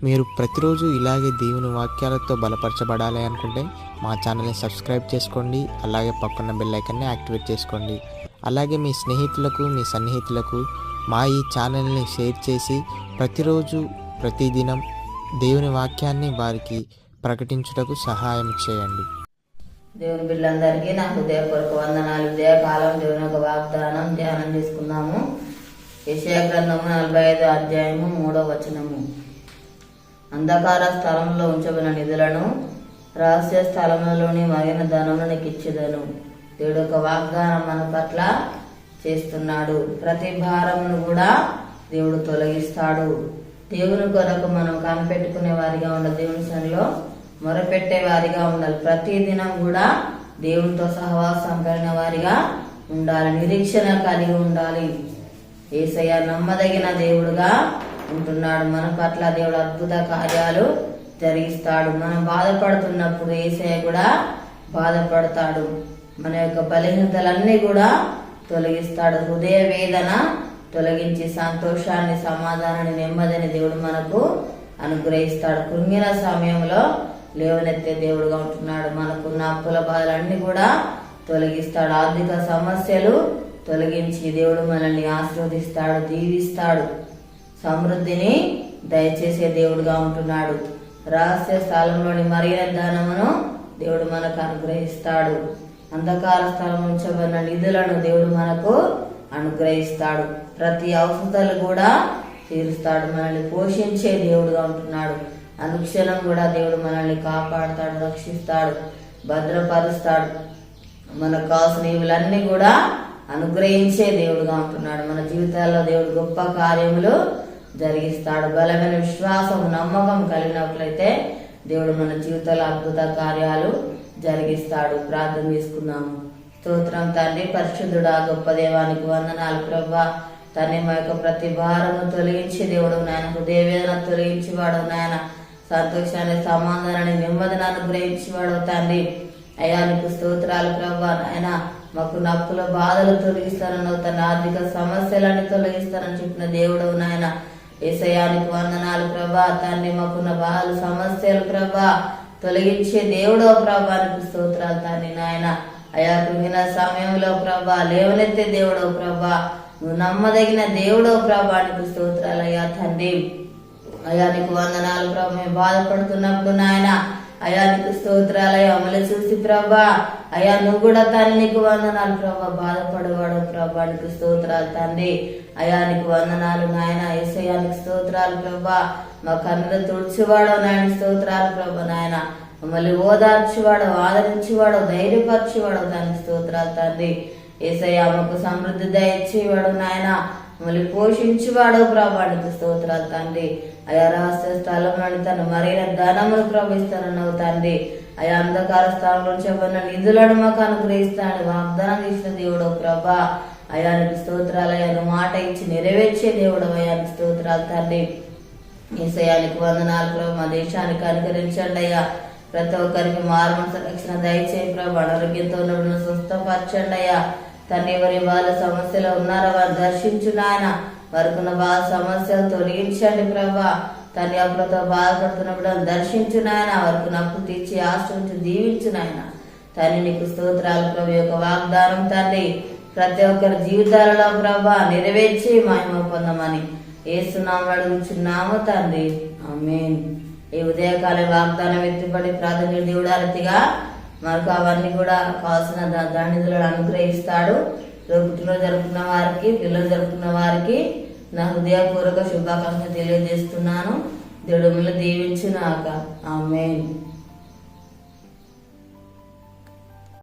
మీరు ప్రతిరోజు ఇలాగే దేవుని వాక్యాలతో బలపరచబడాలి అనుకుంటే మా ఛానల్ని సబ్స్క్రైబ్ చేసుకోండి. అలాగే పక్కన బెల్ ఐకాన్ని యాక్టివేట్ చేసుకోండి. అలాగే మీ స్నేహితులకు, మీ సన్నిహితులకు మా ఈ ఛానల్ని షేర్ చేసి ప్రతిరోజు ప్రతిదినం దేవుని వాక్యాన్ని వారికి ప్రకటించుటకు సహాయం చేయండి. దేవుని బిడ్డలందరికీ నా హృదయపూర్వక వందనాలు. ఉదయకాలం దేవుని యొక్క వాగ్దానం ధ్యానం చేసుకుందాము. యెషయా గ్రంథము 45 అధ్యాయము 3వ వచనము. అంధకార స్థలంలో ఉంచబడిన నిధులను, రహస్య స్థలములలోని మగిన ధనమును నీకు ఇచ్చేదను. దేవుడు ఒక వాగ్దానం మన పట్ల చేస్తున్నాడు. ప్రతి భారమును కూడా దేవుడు తొలగిస్తాడు. దేవుని కొరకు మనం కనిపెట్టుకునే వారిగా ఉండాలి. దేవుని సన్నిధిలో మొరపెట్టే వారిగా ఉండాలి. ప్రతి దినం కూడా దేవునితో సహవాసం కలిగిన వారిగా ఉండాలి. నిరీక్షణ కలిగి ఉండాలి. యేసయ్య నమ్మదగిన దేవుడుగా ఉంటున్నాడు. మన పట్ల దేవుడు అద్భుత కార్యాలు జరిగిస్తాడు. మనం బాధపడుతున్నప్పుడు యేసయ్య కూడా బాధపడతాడు. మన యొక్క బలహీనతలన్నీ కూడా తొలగిస్తాడు. హృదయ వేదన తొలగించి సంతోషాన్ని, సమాధానాన్ని, నెమ్మదిని దేవుడు మనకు అనుగ్రహిస్తాడు. కృంగిన సమయంలో లేవనెత్తే దేవుడుగా ఉంటున్నాడు. మనకున్న అప్పుల బాధలన్నీ కూడా తొలగిస్తాడు. ఆర్థిక సమస్యలు తొలగించి దేవుడు మనల్ని ఆశీర్వదిస్తాడు, దీవిస్తాడు. సమృద్ధిని దయచేసే దేవుడుగా ఉంటున్నాడు. రహస్య స్థలంలోని మరిగిన ధనమును దేవుడు మనకు అనుగ్రహిస్తాడు. అంధకార స్థలం ఉంచబడిన నిధులను దేవుడు మనకు అనుగ్రహిస్తాడు. ప్రతి అవసరాలు కూడా తీరుస్తాడు. మనల్ని పోషించే దేవుడుగా ఉంటున్నాడు. అనుక్షణం కూడా దేవుడు మనల్ని కాపాడుతాడు, రక్షిస్తాడు, భద్రపరుస్తాడు. మనకు కావాల్సిన ఇవులన్నీ కూడా అనుగ్రహించే దేవుడుగా ఉంటున్నాడు. మన జీవితాల్లో దేవుడు గొప్ప కార్యములు జరిగిస్తాడు. బలమైన విశ్వాసం, నమ్మకం కలిగినట్లయితే దేవుడు మన జీవితాల్లో అద్భుత కార్యాలు జరిగిస్తాడు. ప్రార్థన చేసుకుందాము. స్తోత్రం తండ్రి, పరిశుద్ధుడా, గొప్ప దేవానికి వందనాలు ప్రభా. తండ్రి, మా యొక్క ప్రతి భారము తొలగించి దేవుడు నాయన, హృదయ వేదన తొలగించి వాడు నాయన, సంతోషాన్ని, సమాధానాన్ని, నెమ్మదిని అనుగ్రహించి వాడు తండ్రి. అయ్యా నీకు స్తోత్రాలు ప్రభా. నాయన మాకు నప్పుల బాధలు తొలగిస్తానన్నావు తండ్రి. ఆర్థిక సమస్యలన్నీ తొలగిస్తానని చెప్పిన దేవుడు నాయన. యేసయ్యానికి వందనాలు ప్రభా. తండ్రి, మాకున్న బాధలు, సమస్యలు ప్రభా తొలగించే దేవుడో ప్రభా నీకు స్తోత్రాలు తండ్రి. నాయన అయా కృంగిన సమయంలో ప్రభా లేవనెత్తే దేవుడో ప్రభా, నువ్వు నమ్మదగిన దేవుడో ప్రభా నీకు స్తోత్రాలు అయ్యా తండ్రి. అయా నీకు వందనాలు ప్రభా. మేము బాధపడుతున్నప్పుడు నాయన అయా నీకు స్తోత్రాలయ్యా. అమలు చూసి ప్రభా అయా నువ్వు కూడా తండ్రి నీకు వందనాలు ప్రభా. బాధపడేవాడు ప్రభా నీకు స్తోత్రాలు తండ్రి. అయా నీకు వందనాలు నాయన. యేసయ్యా నీకు స్తోత్రాలు ప్రభా. మా కన్నులు తుడిచివాడో నాయన స్తోత్రాలు ప్రభా. నాయన మమ్మల్ని ఓదార్చివాడు, ఆదరించేవాడు, ధైర్యపరిచేవాడు దానికి స్తోత్రాలు తండ్రి. యేసయ్యా మాకు సమృద్ధి దయచేవాడు నాయన. మమ్మల్ని పోషించేవాడు ప్రభా నీకు స్తోత్రాలు తండ్రి. అయా రహస్య స్థలంలోని తను మరిగిన ధనమును ప్రవహిస్తానన్నావు తండ్రి. అయా అంధకార స్థలంలో చెప్పిన నిధులను మాకు అనుగ్రహిస్తాను వాగ్దానం చేసిన దేవుడు ప్రభా. అయా నీకు స్తోత్రాలు. అయ్యా నువ్వు మాట ఇచ్చి నెరవేర్చే దేవుడు అయ్యా నీకు స్తోత్రాలు తండ్రి. యేసయ్యానికి వందనాలు ప్రభు. మా దేశానికి అనుకరించండి అయ్యా. ప్రతి ఒక్కరికి మారుమనసు రక్షణ దయచేయి ప్రభు. అనారోగ్యంతో ఉన్న స్వస్థపరచండి అయ్యా తండ్రి. ఎవరి వాళ్ళ సమస్యలు ఉన్నారో వారు దర్శించు నాయన. వారికున్న బాధ సమస్యలు తొలగించండి ప్రభా. తండ్రి, అప్పులతో బాధపడుతున్నప్పుడు దర్శించు నాయన. వారికి అప్పు తీర్చి ఆశ్రయించి దీవించు నాయన తండ్రి. నీకు స్తోత్రాలు ప్రభు. యొక్క వాగ్దానం తండ్రి ప్రతి ఒక్కరి జీవితాలలో ప్రభా నెరవేర్చి మహిమ పొందమని యేసు నామములో అడుగుచున్నాము తండ్రి. ఆమేన్. ఈ ఉదయకాలం వాగ్దానం ఎత్తిపడి ప్రార్థన దేవుడారతిగా మనకు అవన్నీ కూడా కావాల్సిన దానిధులను అనుగ్రహిస్తాడు. పుట్టినరోజు జరుపుకున్న వారికి, పిల్లలు జరుపుకున్న వారికి నా హృదయపూర్వక శుభాకాంక్షలు తెలియజేస్తున్నాను. దేవుడు మిమ్మల్ని దీవించుగాక. ఆమేన్.